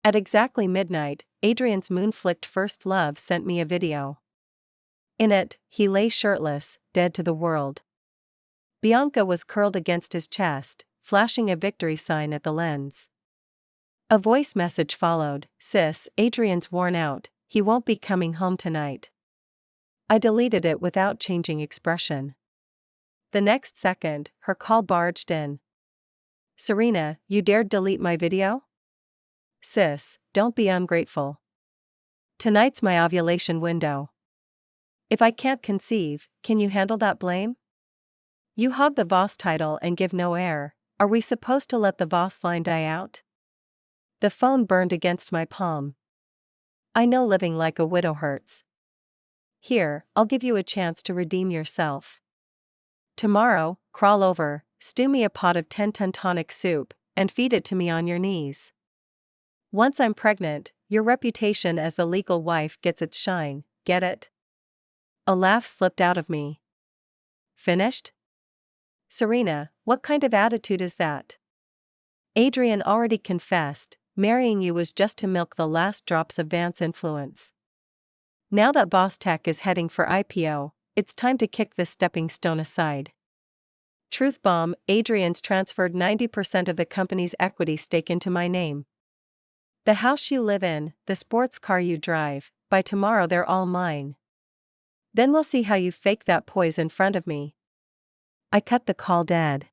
At exactly midnight, Adrian's moon-flicked first love sent me a video. In it, he lay shirtless, dead to the world. Bianca was curled against his chest, flashing a victory sign at the lens. A voice message followed, "Sis, Adrian's worn out, he won't be coming home tonight." I deleted it without changing expression. The next second, her call barged in. "Serena, you dared delete my video? Sis, don't be ungrateful. Tonight's my ovulation window. If I can't conceive, can you handle that blame? You hog the boss title and give no air, are we supposed to let the boss line die out?" The phone burned against my palm. I know living like a widow hurts. Here, I'll give you a chance to redeem yourself. Tomorrow, crawl over, stew me a pot of 10-ton tonic soup, and feed it to me on your knees. Once I'm pregnant, your reputation as the legal wife gets its shine, get it? A laugh slipped out of me. Finished? Serena, what kind of attitude is that? Adrian already confessed, marrying you was just to milk the last drops of Vance influence. Now that Boss Tech is heading for IPO, it's time to kick this stepping stone aside. Truth bomb, Adrian's transferred 90% of the company's equity stake into my name. The house you live in, the sports car you drive, by tomorrow they're all mine. Then we'll see how you fake that poise in front of me. I cut the call dead.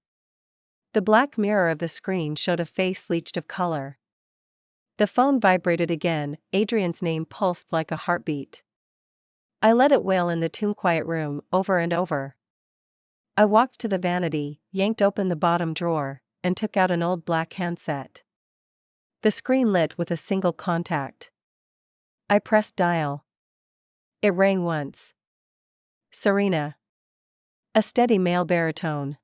The black mirror of the screen showed a face bleached of color. The phone vibrated again, Adrian's name pulsed like a heartbeat. I let it wail in the tomb-quiet room, over and over. I walked to the vanity, yanked open the bottom drawer, and took out an old black handset. The screen lit with a single contact. I pressed dial. It rang once. Serena. A steady male baritone.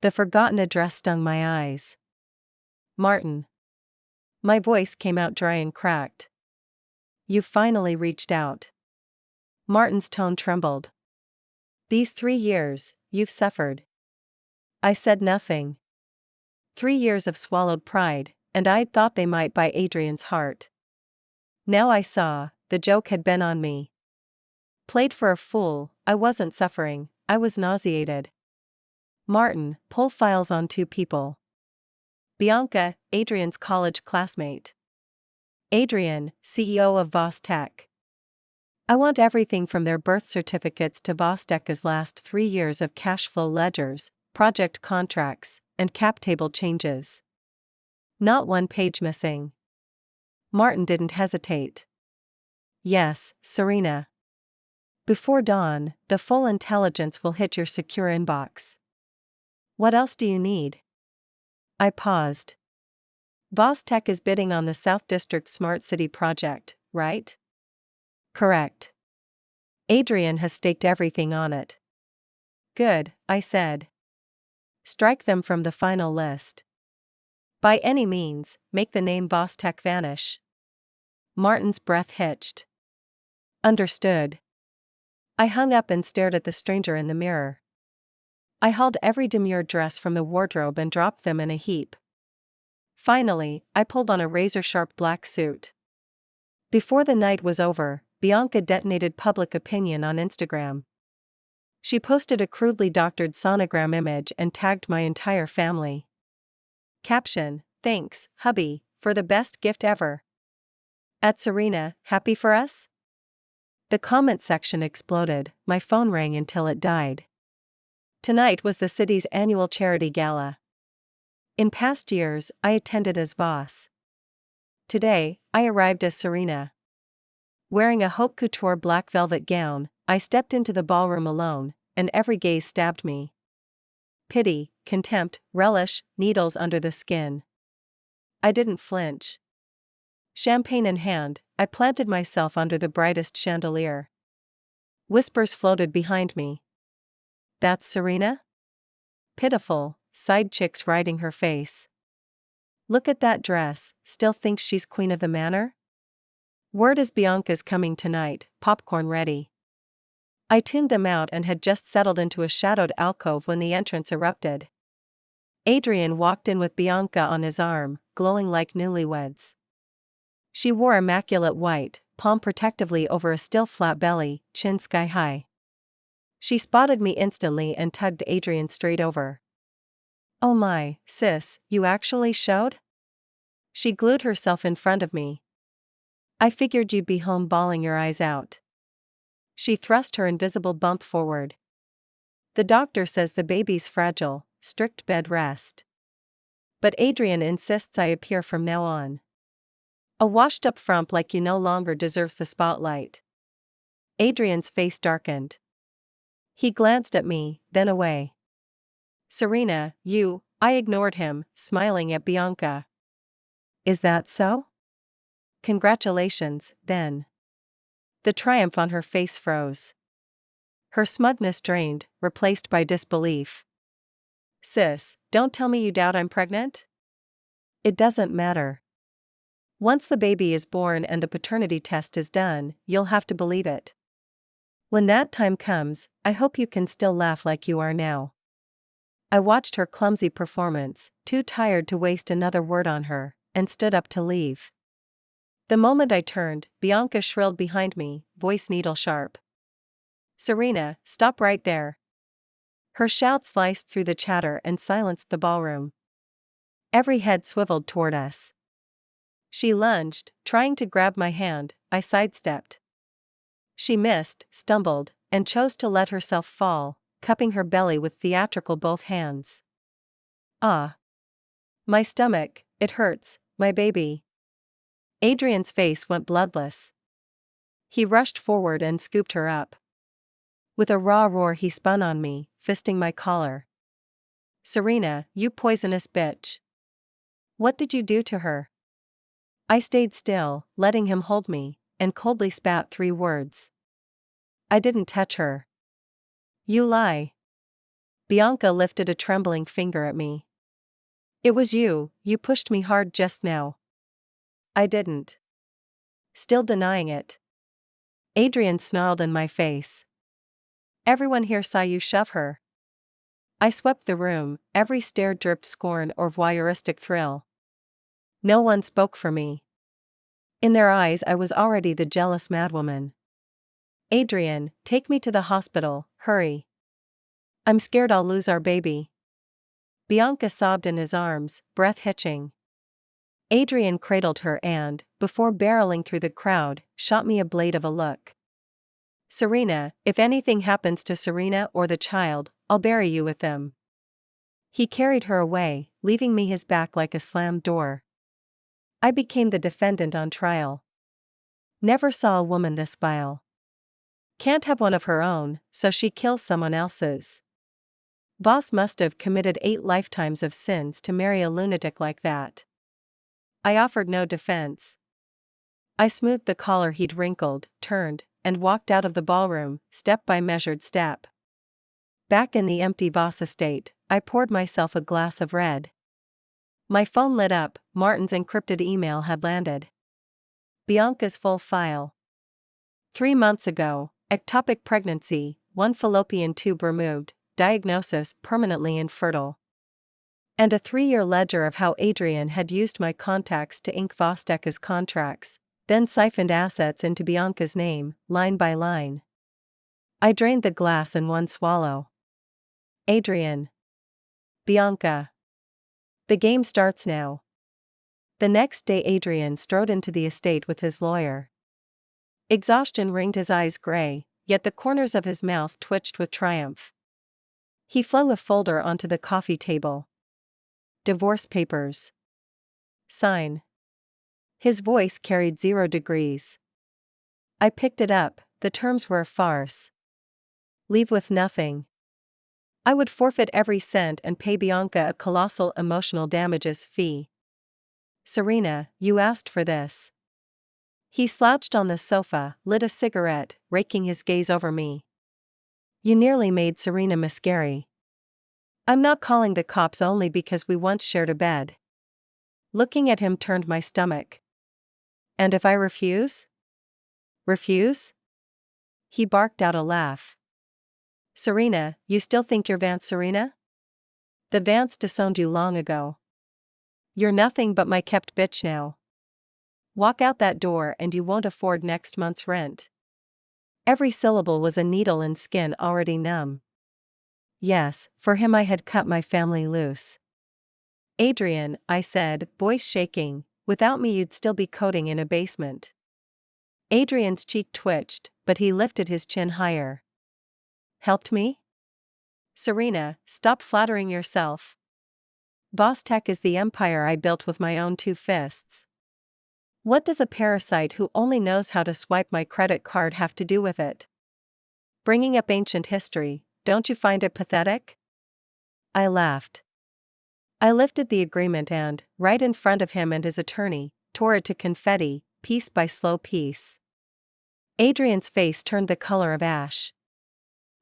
The forgotten address stung my eyes. Martin. My voice came out dry and cracked. You finally reached out. Martin's tone trembled. These 3 years, you've suffered. I said nothing. 3 years of swallowed pride, and I'd thought they might buy Adrian's heart. Now I saw, the joke had been on me. Played for a fool, I wasn't suffering, I was nauseated. Martin, pull files on 2 people. Bianca, Adrian's college classmate. Adrian, CEO of Voss Tech. I want everything from their birth certificates to Voss Tech's last 3 years of cash flow ledgers, project contracts, and cap table changes. Not one page missing. Martin didn't hesitate. Yes, Serena. Before dawn, the full intelligence will hit your secure inbox. What else do you need? I paused. Voss Tech is bidding on the South District Smart City project, right? Correct. Adrian has staked everything on it. Good, I said. Strike them from the final list. By any means, make the name Voss Tech vanish. Martin's breath hitched. Understood. I hung up and stared at the stranger in the mirror. I hauled every demure dress from the wardrobe and dropped them in a heap. Finally, I pulled on a razor-sharp black suit. Before the night was over, Bianca detonated public opinion on Instagram. She posted a crudely doctored sonogram image and tagged my entire family. Caption, "Thanks, hubby, for the best gift ever." At Serena, happy for us? The comment section exploded, my phone rang until it died. Tonight was the city's annual charity gala. In past years, I attended as Voss. Today, I arrived as Serena. Wearing a haute couture black velvet gown, I stepped into the ballroom alone, and every gaze stabbed me. Pity, contempt, relish, needles under the skin. I didn't flinch. Champagne in hand, I planted myself under the brightest chandelier. Whispers floated behind me. That's Serena? Pitiful, sighed chicks riding her face. Look at that dress, still thinks she's queen of the manor? Word is Bianca's coming tonight, popcorn ready. I tuned them out and had just settled into a shadowed alcove when the entrance erupted. Adrian walked in with Bianca on his arm, glowing like newlyweds. She wore immaculate white, palm protectively over a still flat belly, chin sky high. She spotted me instantly and tugged Adrian straight over. "Oh my, sis, you actually showed?" She glued herself in front of me. "I figured you'd be home bawling your eyes out." She thrust her invisible bump forward. "The doctor says the baby's fragile, strict bed rest. But Adrian insists I appear from now on a washed-up frump like you no longer deserves the spotlight." Adrian's face darkened. He glanced at me, then away. "Serena, you," I ignored him, smiling at Bianca. "Is that so? Congratulations, then." The triumph on her face froze. Her smugness drained, replaced by disbelief. "Sis, don't tell me you doubt I'm pregnant?" "It doesn't matter. Once the baby is born and the paternity test is done, you'll have to believe it. When that time comes, I hope you can still laugh like you are now." I watched her clumsy performance, too tired to waste another word on her, and stood up to leave. The moment I turned, Bianca shrilled behind me, voice needle sharp. "Serena, stop right there." Her shout sliced through the chatter and silenced the ballroom. Every head swiveled toward us. She lunged, trying to grab my hand. I sidestepped. She missed, stumbled, and chose to let herself fall, cupping her belly with theatrical both hands. "Ah. My stomach, it hurts, my baby." Adrian's face went bloodless. He rushed forward and scooped her up. With a raw roar he spun on me, fisting my collar. "Serena, you poisonous bitch. What did you do to her?" I stayed still, letting him hold me, and coldly spat 3 words. "I didn't touch her." "You lie." Bianca lifted a trembling finger at me. "It was you pushed me hard just now." "I didn't." Still denying it. Adrian snarled in my face. "Everyone here saw you shove her." I swept the room, every stare dripped scorn or voyeuristic thrill. No one spoke for me. In their eyes I was already the jealous madwoman. "Adrian, take me to the hospital, hurry. I'm scared I'll lose our baby." Bianca sobbed in his arms, breath hitching. Adrian cradled her and, before barreling through the crowd, shot me a blade of a look. "Serena, if anything happens to Serena or the child, I'll bury you with them." He carried her away, leaving me his back like a slammed door. I became the defendant on trial. Never saw a woman this vile. Can't have one of her own, so she kills someone else's. Boss must have committed 8 lifetimes of sins to marry a lunatic like that. I offered no defense. I smoothed the collar he'd wrinkled, turned, and walked out of the ballroom, step by measured step. Back in the empty Voss estate, I poured myself a glass of red. My phone lit up. Martin's encrypted email had landed. Bianca's full file. 3 months ago, ectopic pregnancy, 1 fallopian tube removed, diagnosis permanently infertile. And a 3-year ledger of how Adrian had used my contacts to ink Vosteka's contracts, then siphoned assets into Bianca's name, line by line. I drained the glass in one swallow. Adrian. Bianca. The game starts now. The next day Adrian strode into the estate with his lawyer. Exhaustion ringed his eyes gray, yet the corners of his mouth twitched with triumph. He flung a folder onto the coffee table. "Divorce papers. Sign." His voice carried 0 degrees. I picked it up. The terms were a farce. Leave with nothing. I would forfeit every cent and pay Bianca a colossal emotional damages fee. "Serena, you asked for this." He slouched on the sofa, lit a cigarette, raking his gaze over me. "You nearly made Serena miscarry. I'm not calling the cops only because we once shared a bed." Looking at him turned my stomach. "And if I refuse?" "Refuse?" He barked out a laugh. "Serena, you still think you're Vance Serena? The Vance disowned you long ago. You're nothing but my kept bitch now." Walk out that door and you won't afford next month's rent. Every syllable was a needle in skin already numb. Yes, for him I had cut my family loose. Adrian, I said, voice shaking, without me you'd still be coding in a basement. Adrian's cheek twitched, but he lifted his chin higher. Helped me? Serena, stop flattering yourself. Boss Tech is the empire I built with my own 2 fists. What does a parasite who only knows how to swipe my credit card have to do with it? Bringing up ancient history, don't you find it pathetic? I laughed. I lifted the agreement and, right in front of him and his attorney, tore it to confetti, piece by slow piece. Adrian's face turned the color of ash.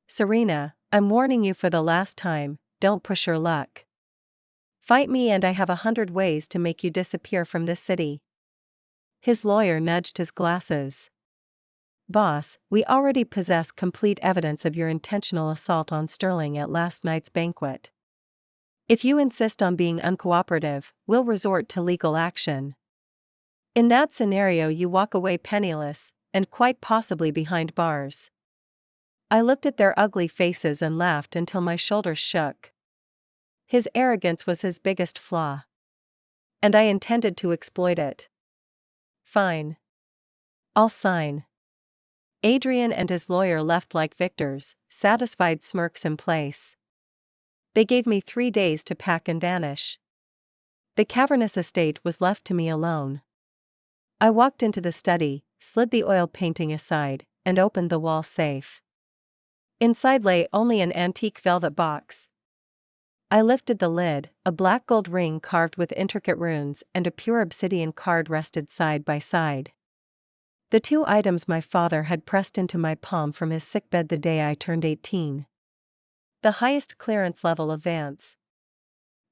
Serena, I'm warning you for the last time, don't push your luck. Fight me and I have 100 ways to make you disappear from this city. His lawyer nudged his glasses. Boss, we already possess complete evidence of your intentional assault on Sterling at last night's banquet. If you insist on being uncooperative, we'll resort to legal action. In that scenario you walk away penniless, and quite possibly behind bars. I looked at their ugly faces and laughed until my shoulders shook. His arrogance was his biggest flaw. And I intended to exploit it. Fine. I'll sign. Adrian and his lawyer left like victors, satisfied smirks in place. They gave me 3 days to pack and vanish. The cavernous estate was left to me alone. I walked into the study, slid the oil painting aside, and opened the wall safe. Inside lay only an antique velvet box. I lifted the lid, a black gold ring carved with intricate runes and a pure obsidian card rested side by side. The 2 items my father had pressed into my palm from his sickbed the day I turned 18. The highest clearance level of Vance.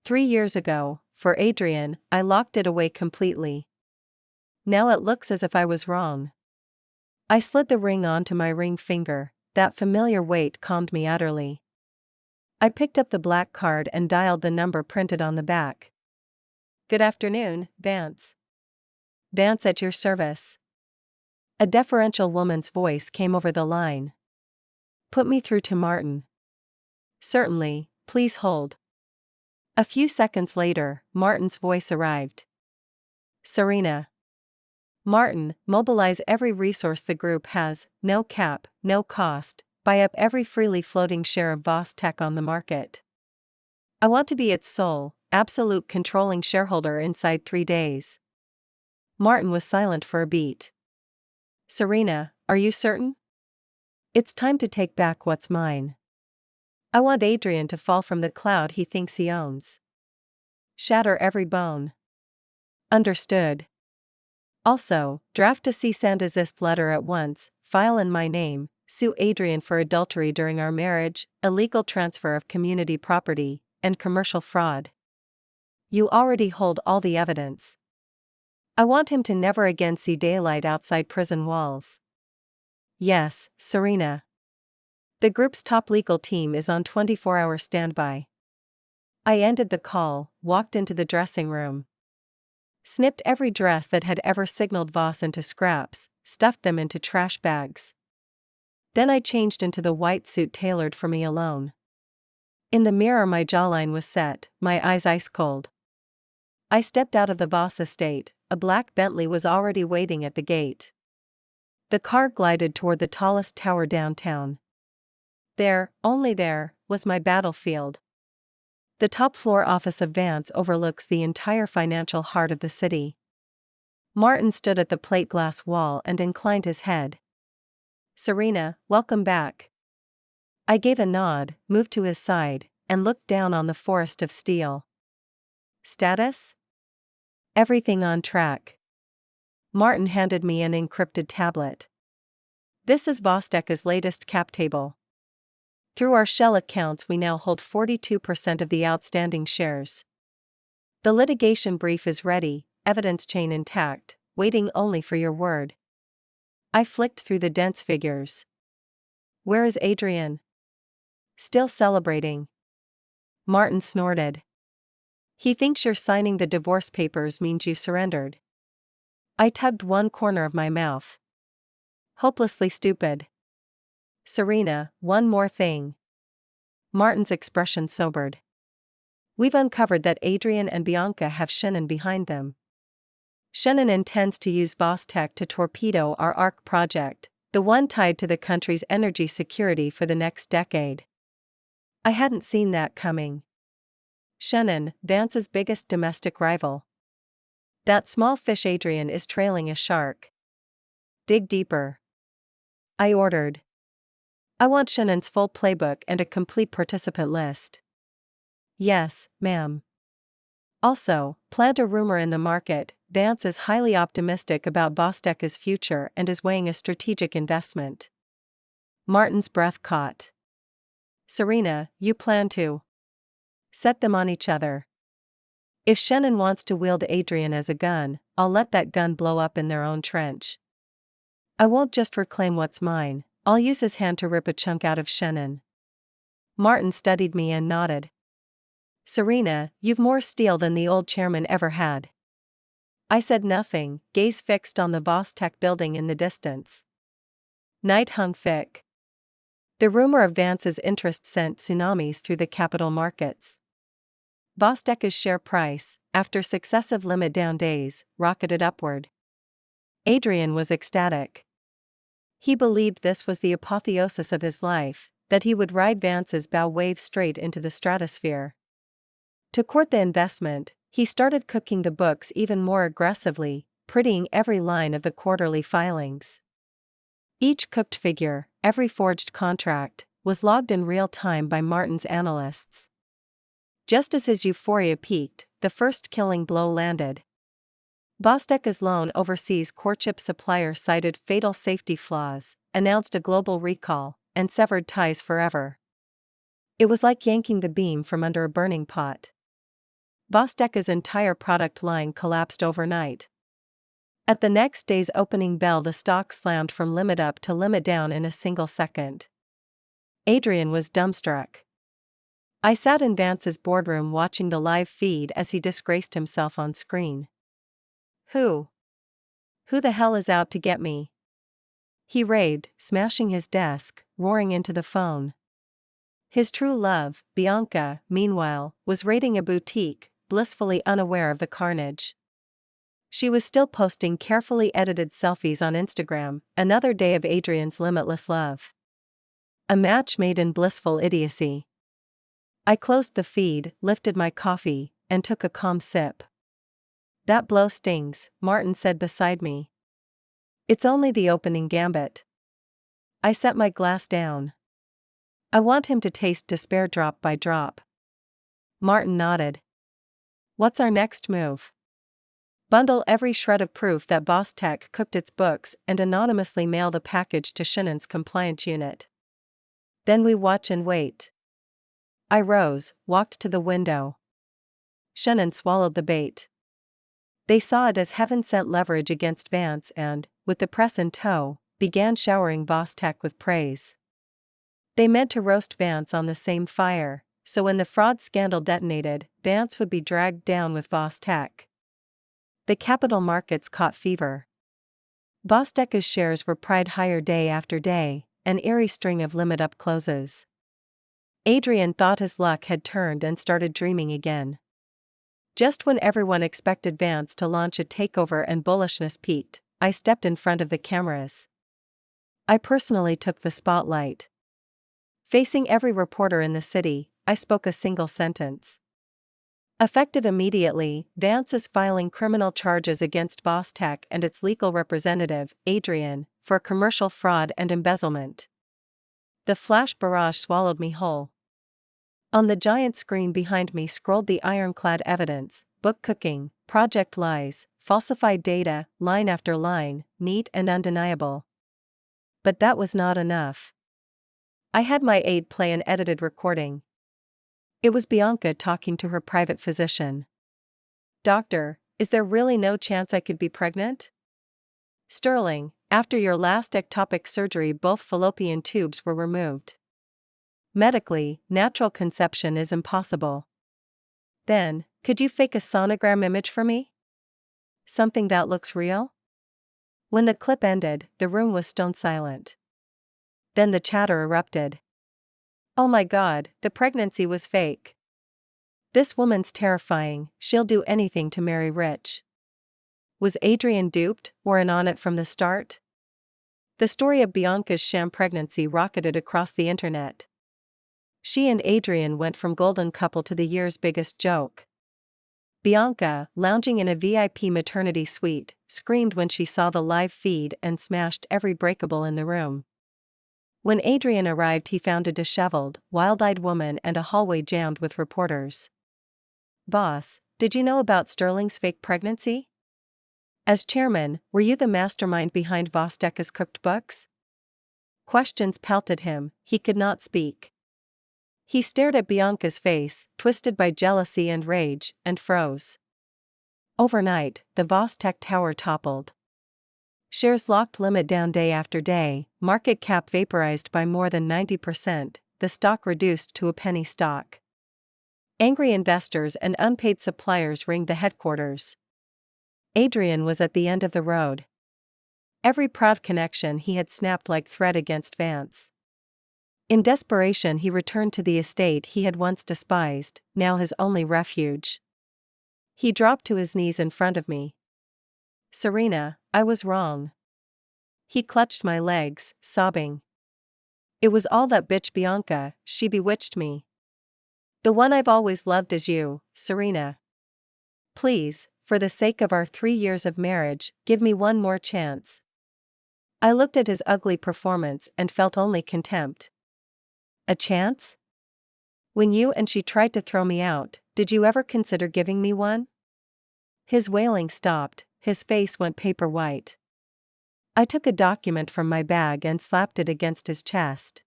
3 years ago, for Adrian, I locked it away completely. Now it looks as if I was wrong. I slid the ring onto my ring finger, that familiar weight calmed me utterly. I picked up the black card and dialed the number printed on the back. Good afternoon, Vance. Vance at your service. A deferential woman's voice came over the line. Put me through to Martin. Certainly, please hold. A few seconds later, Martin's voice arrived. Serena. Martin, mobilize every resource the group has, no cap, no cost, buy up every freely floating share of Boss Tech on the market. I want to be its sole, absolute controlling shareholder inside 3 days. Martin was silent for a beat. Serena, are you certain? It's time to take back what's mine. I want Adrian to fall from the cloud he thinks he owns. Shatter every bone. Understood. Also, draft a cease and desist letter at once, file in my name, sue Adrian for adultery during our marriage, illegal transfer of community property, and commercial fraud. You already hold all the evidence. I want him to never again see daylight outside prison walls. Yes, Serena. The group's top legal team is on 24-hour standby. I ended the call, walked into the dressing room. Snipped every dress that had ever signaled Voss into scraps, stuffed them into trash bags. Then I changed into the white suit tailored for me alone. In the mirror my jawline was set, my eyes ice cold. I stepped out of the Voss estate, a black Bentley was already waiting at the gate. The car glided toward the tallest tower downtown. There, only there, was my battlefield. The top-floor office of Vance overlooks the entire financial heart of the city. Martin stood at the plate glass wall and inclined his head. Serena, welcome back. I gave a nod, moved to his side, and looked down on the forest of steel. Status? Everything on track. Martin handed me an encrypted tablet. This is Vostek's latest cap table. Through our shell accounts we now hold 42% of the outstanding shares. The litigation brief is ready, evidence chain intact, waiting only for your word. I flicked through the dense figures. Where is Adrian? Still celebrating. Martin snorted. He thinks your signing the divorce papers means you surrendered. I tugged one corner of my mouth. Hopelessly stupid. Serena, one more thing. Martin's expression sobered. We've uncovered that Adrian and Bianca have Shannon behind them. Shannon intends to use Boss Tech to torpedo our ARC project, the one tied to the country's energy security for the next decade. I hadn't seen that coming. Shannon, Vance's biggest domestic rival. That small fish Adrian is trailing a shark. Dig deeper. I ordered. I want Shannon's full playbook and a complete participant list. Yes, ma'am. Also, plant a rumor in the market. Vance is highly optimistic about Bostec's future and is weighing a strategic investment. Martin's breath caught. Serena, you plan to set them on each other. If Shannon wants to wield Adrian as a gun, I'll let that gun blow up in their own trench. I won't just reclaim what's mine, I'll use his hand to rip a chunk out of Shannon. Martin studied me and nodded. Serena, you've more steel than the old chairman ever had. I said nothing, gaze fixed on the Boss Tech building in the distance. Night hung thick. The rumor of Vance's interest sent tsunamis through the capital markets. Bostec's share price, after successive limit down days, rocketed upward. Adrian was ecstatic. He believed this was the apotheosis of his life, that he would ride Vance's bow wave straight into the stratosphere. To court the investment, he started cooking the books even more aggressively, prettying every line of the quarterly filings. Each cooked figure, every forged contract, was logged in real time by Martin's analysts. Just as his euphoria peaked, the first killing blow landed. Bostec's lone overseas courtship supplier cited fatal safety flaws, announced a global recall, and severed ties forever. It was like yanking the beam from under a burning pot. Bostec's entire product line collapsed overnight. At the next day's opening bell, the stock slammed from limit up to limit down in a single second. Adrian was dumbstruck. I sat in Vance's boardroom watching the live feed as he disgraced himself on screen. Who the hell is out to get me? He raved, smashing his desk, roaring into the phone. His true love, Bianca, meanwhile, was raiding a boutique, blissfully unaware of the carnage. She was still posting carefully edited selfies on Instagram, another day of Adrian's limitless love. A match made in blissful idiocy. I closed the feed, lifted my coffee, and took a calm sip. That blow stings, Martin said beside me. It's only the opening gambit. I set my glass down. I want him to taste despair drop by drop. Martin nodded. What's our next move? Bundle every shred of proof that Boss Tech cooked its books and anonymously mail the package to Shannon's compliance unit. Then we watch and wait. I rose, walked to the window. Shannon swallowed the bait. They saw it as heaven-sent leverage against Vance and, with the press in tow, began showering Boss Tech with praise. They meant to roast Vance on the same fire, so when the fraud scandal detonated, Vance would be dragged down with Boss Tech. The capital markets caught fever. Bostec's shares were pried higher day after day, an eerie string of limit-up closes. Adrian thought his luck had turned and started dreaming again. Just when everyone expected Vance to launch a takeover and bullishness peaked, I stepped in front of the cameras. I personally took the spotlight. Facing every reporter in the city, I spoke a single sentence. Effective immediately, Vance is filing criminal charges against Boss Tech and its legal representative, Adrian, for commercial fraud and embezzlement. The flash barrage swallowed me whole. On the giant screen behind me scrolled the ironclad evidence: book cooking, project lies, falsified data, line after line, neat and undeniable. But that was not enough. I had my aide play an edited recording. It was Bianca talking to her private physician. "Doctor, is there really no chance I could be pregnant? Sterling, after your last ectopic surgery both fallopian tubes were removed. Medically, natural conception is impossible. Then, could you fake a sonogram image for me? Something that looks real?" When the clip ended, the room was stone silent. Then the chatter erupted. "Oh my God, the pregnancy was fake. This woman's terrifying, she'll do anything to marry rich. Was Adrian duped, or in on it from the start?" The story of Bianca's sham pregnancy rocketed across the internet. She and Adrian went from golden couple to the year's biggest joke. Bianca, lounging in a VIP maternity suite, screamed when she saw the live feed and smashed every breakable in the room. When Adrian arrived, he found a disheveled, wild-eyed woman and a hallway jammed with reporters. "Boss, did you know about Sterling's fake pregnancy? As chairman, were you the mastermind behind Vosteka's cooked books?" Questions pelted him, he could not speak. He stared at Bianca's face, twisted by jealousy and rage, and froze. Overnight, the Vostek tower toppled. Shares locked limit down day after day, market cap vaporized by more than 90%, the stock reduced to a penny stock. Angry investors and unpaid suppliers ringed the headquarters. Adrian was at the end of the road. Every proud connection he had snapped like thread against Vance. In desperation, he returned to the estate he had once despised, now his only refuge. He dropped to his knees in front of me. "Serena, I was wrong." He clutched my legs, sobbing. "It was all that bitch Bianca, she bewitched me. The one I've always loved is you, Serena. Please, for the sake of our 3 years of marriage, give me one more chance." I looked at his ugly performance and felt only contempt. "A chance? When you and she tried to throw me out, did you ever consider giving me one?" His wailing stopped, his face went paper white. I took a document from my bag and slapped it against his chest.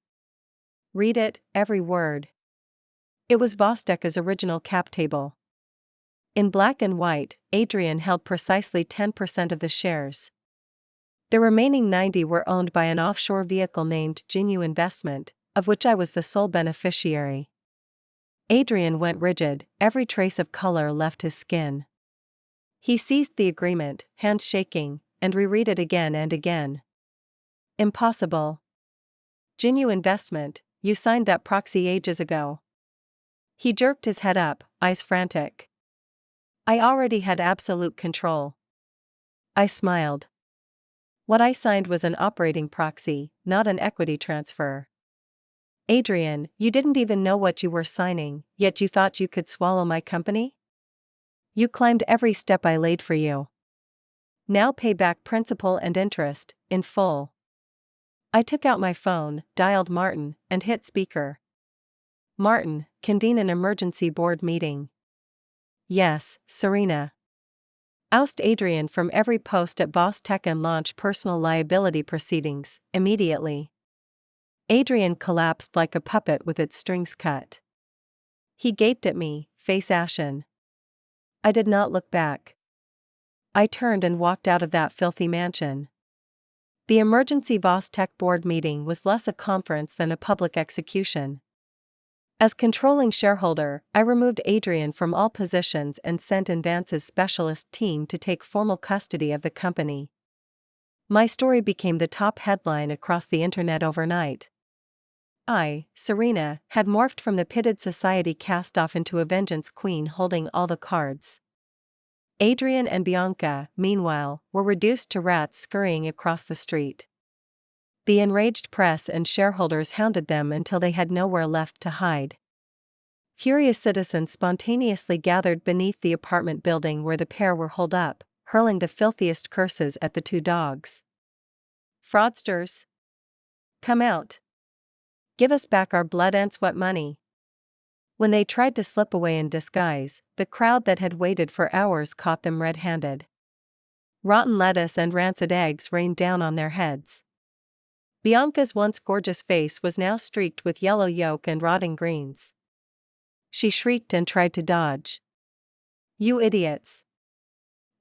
"Read it, every word." It was Vosteka's original cap table. In black and white, Adrian held precisely 10% of the shares. The remaining 90 were owned by an offshore vehicle named Genuine Investment, of which I was the sole beneficiary. Adrian went rigid, every trace of color left his skin. He seized the agreement, hands shaking, and reread it again and again. "Impossible. Genuine Investment, you signed that proxy ages ago." He jerked his head up, eyes frantic. "I already had absolute control." I smiled. "What I signed was an operating proxy, not an equity transfer." "Adrian, you didn't even know what you were signing, yet you thought you could swallow my company? You climbed every step I laid for you. Now pay back principal and interest, in full." I took out my phone, dialed Martin, and hit speaker. "Martin, convene an emergency board meeting." "Yes, Serena." "Oust Adrian from every post at Vostek and launch personal liability proceedings, immediately." Adrian collapsed like a puppet with its strings cut. He gaped at me, face ashen. I did not look back. I turned and walked out of that filthy mansion. The emergency Vostek board meeting was less a conference than a public execution. As controlling shareholder, I removed Adrian from all positions and sent in Vance's specialist team to take formal custody of the company. My story became the top headline across the internet overnight. I, Serena, had morphed from the pitted society cast-off into a vengeance queen holding all the cards. Adrian and Bianca, meanwhile, were reduced to rats scurrying across the street. The enraged press and shareholders hounded them until they had nowhere left to hide. Furious citizens spontaneously gathered beneath the apartment building where the pair were holed up, hurling the filthiest curses at the two dogs. "Fraudsters! Come out! Give us back our blood and sweat money!" When they tried to slip away in disguise, the crowd that had waited for hours caught them red-handed. Rotten lettuce and rancid eggs rained down on their heads. Bianca's once gorgeous face was now streaked with yellow yolk and rotting greens. She shrieked and tried to dodge. "You idiots!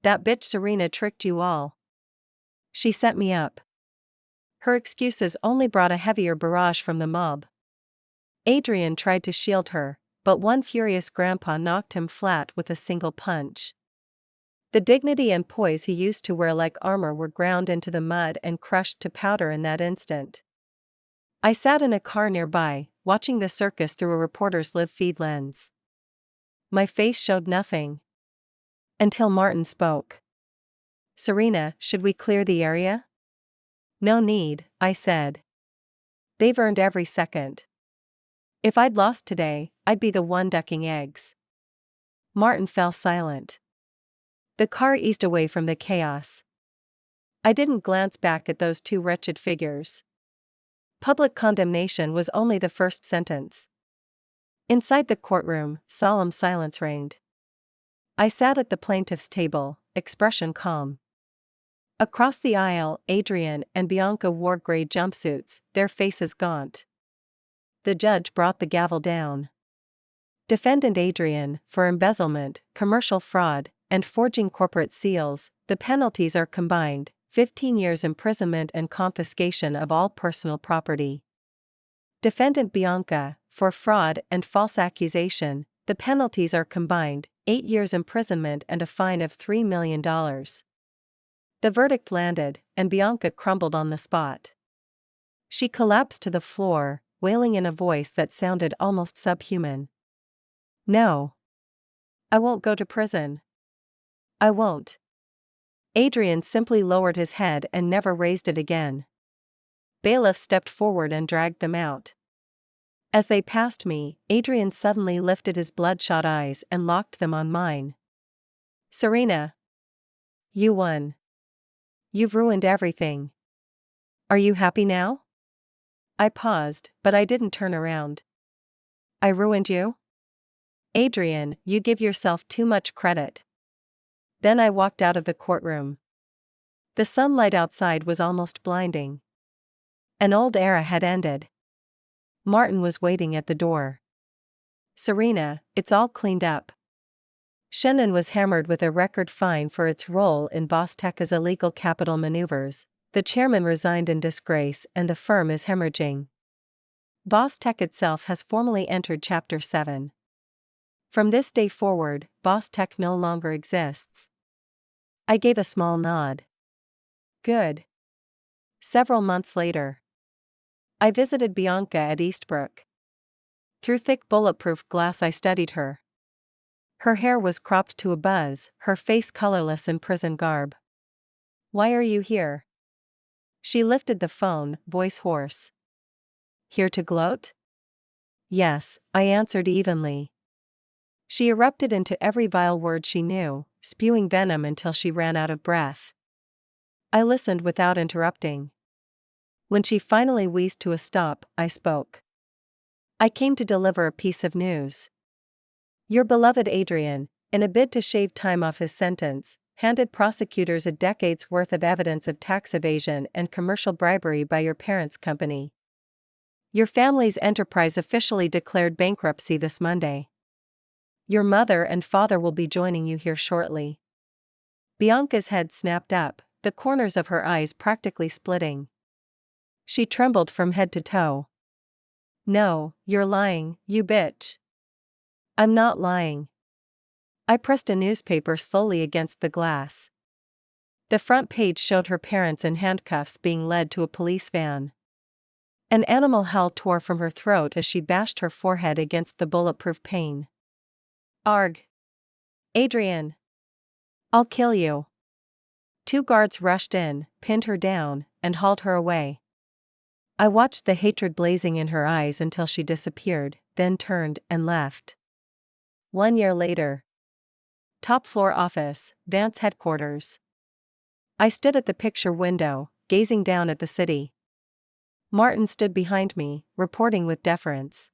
That bitch Serena tricked you all. She set me up." Her excuses only brought a heavier barrage from the mob. Adrian tried to shield her, but one furious grandpa knocked him flat with a single punch. The dignity and poise he used to wear like armor were ground into the mud and crushed to powder in that instant. I sat in a car nearby, watching the circus through a reporter's live feed lens. My face showed nothing. Until Martin spoke. "Serena, should we clear the area?" "No need," I said. "They've earned every second. If I'd lost today, I'd be the one ducking eggs." Martin fell silent. The car eased away from the chaos. I didn't glance back at those two wretched figures. Public condemnation was only the first sentence. Inside the courtroom, solemn silence reigned. I sat at the plaintiff's table, expression calm. Across the aisle, Adrian and Bianca wore gray jumpsuits, their faces gaunt. The judge brought the gavel down. Defendant Adrian, for embezzlement, commercial fraud, and forging corporate seals, the penalties are combined: 15 years imprisonment and confiscation of all personal property. Defendant Bianca, for fraud and false accusation, the penalties are combined: 8 years imprisonment and a fine of $3 million. The verdict landed, and Bianca crumbled on the spot. She collapsed to the floor, wailing in a voice that sounded almost subhuman. "No. I won't go to prison. I won't." Adrian simply lowered his head and never raised it again. Bailiffs stepped forward and dragged them out. As they passed me, Adrian suddenly lifted his bloodshot eyes and locked them on mine. "Serena. You won. You've ruined everything. Are you happy now?" I paused, but I didn't turn around. "I ruined you?" "Adrian, you give yourself too much credit." Then I walked out of the courtroom. The sunlight outside was almost blinding. An old era had ended. Martin was waiting at the door. "Serena, it's all cleaned up." Shannon was hammered with a record fine for its role in Bostech's illegal capital maneuvers. The chairman resigned in disgrace and the firm is hemorrhaging. Bostech itself has formally entered Chapter 7. From this day forward, Bostech no longer exists. I gave a small nod. Good. Several months later, I visited Bianca at Eastbrook. Through thick bulletproof glass I studied her. Her hair was cropped to a buzz, her face colorless in prison garb. "Why are you here?" She lifted the phone, voice hoarse. "Here to gloat?" "Yes," I answered evenly. She erupted into every vile word she knew, spewing venom until she ran out of breath. I listened without interrupting. When she finally wheezed to a stop, I spoke. "I came to deliver a piece of news. Your beloved Adrian, in a bid to shave time off his sentence, handed prosecutors a decade's worth of evidence of tax evasion and commercial bribery by your parents' company. Your family's enterprise officially declared bankruptcy this Monday. Your mother and father will be joining you here shortly." Bianca's head snapped up, the corners of her eyes practically splitting. She trembled from head to toe. "No, you're lying, you bitch." "I'm not lying." I pressed a newspaper slowly against the glass. The front page showed her parents in handcuffs being led to a police van. An animal howl tore from her throat as she bashed her forehead against the bulletproof pane. "Arg! Adrian! I'll kill you." 2 guards rushed in, pinned her down, and hauled her away. I watched the hatred blazing in her eyes until she disappeared, then turned and left. 1 year later. Top floor office, Vance headquarters. I stood at the picture window, gazing down at the city. Martin stood behind me, reporting with deference.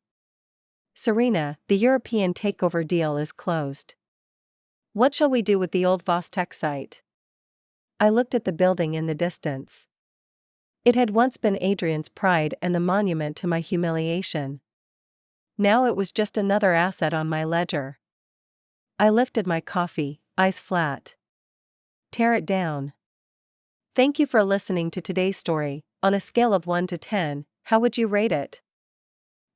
"Serena, the European takeover deal is closed. What shall we do with the old Vostech site?" I looked at the building in the distance. It had once been Adrian's pride and the monument to my humiliation. Now it was just another asset on my ledger. I lifted my coffee, eyes flat. "Tear it down." Thank you for listening to today's story. On a scale of 1 to 10, how would you rate it?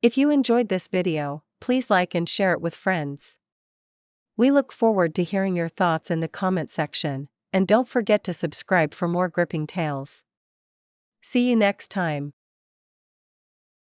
If you enjoyed this video, please like and share it with friends. We look forward to hearing your thoughts in the comment section, and don't forget to subscribe for more gripping tales. See you next time.